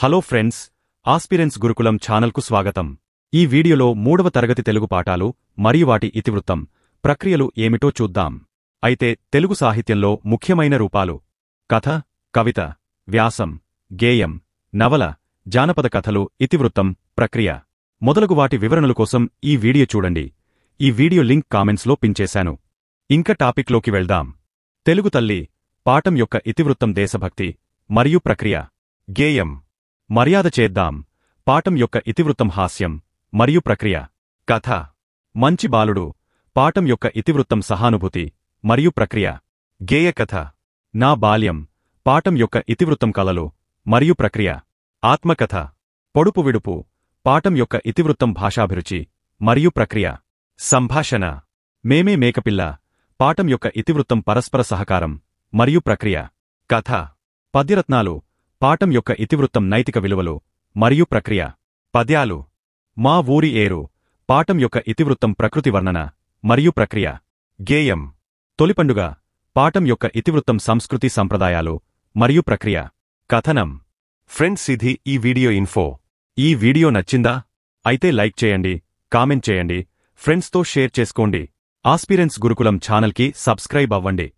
Hello friends, aspirants గురుకులం ఛానల్కు స్వాగతం. ఈ వీడియోలో 3వ తరగతి తెలుగు పాఠాలు మరియు వాటి ఇతివృత్తం, ప్రక్రియలు ఏమిటో చూద్దాం. అయితే తెలుగు సాహిత్యంలో ముఖ్యమైన రూపాలు కథ, కవిత, వ్యాసం, గేయం, నవల, జానపద కథలు, ఇతివృత్తం, ప్రక్రియ మొదలగు వాటి వివరణల కోసం ఈ వీడియో చూడండి. ఈ వీడియో లింక్ కామెంట్స్లో పిన్ చేశాను. ఇంక టాపిక్లోకి వెళ్దాం. తెలుగు తల్లి పాఠం యొక్క ఇతివృత్తం దేశభక్తి మరియు ప్రక్రియ. గేయం మర్యాద చేద్దాం పాఠం యొక్క ఇతివృత్తం హాస్యం మరియు ప్రక్రియ. కథ మంచి బాలుడు పాఠం యొక్క ఇతివృత్తం సహానుభూతి మరియు ప్రక్రియ. గేయ కథ నా బాల్యం పాఠం యొక్క ఇతివృత్తం కలలు మరియు ప్రక్రియ. ఆత్మకథ పొడుపు విడుపు పాఠం యొక్క ఇతివృత్తం భాషాభిరుచి మరియు ప్రక్రియ. సంభాషణ మేమే మేకపిల్ల పాఠం యొక్క ఇతివృత్తం పరస్పర సహకారం మరియు ప్రక్రియ. కథ పద్యరత్నాలు పాఠం యొక్క ఇతివృత్తం నైతిక విలువలు మరియు ప్రక్రియ. పద్యాలు మా ఊరి ఏరు పాఠం యొక్క ఇతివృత్తం ప్రకృతి వర్ణన మరియు ప్రక్రియ. గేయం తొలిపండుగ పాఠం యొక్క ఇతివృత్తం సంస్కృతి సంప్రదాయాలు మరియు ప్రక్రియ. కథనం ఫ్రెండ్స్, ఇది ఈ వీడియో ఇన్ఫో. ఈ వీడియో నచ్చిందా? అయితే లైక్ చేయండి, కామెంట్ చేయండి, ఫ్రెండ్స్తో షేర్ చేసుకోండి. ఆస్పిరెన్స్ గురుకులం ఛానల్కి సబ్స్క్రైబ్ అవ్వండి.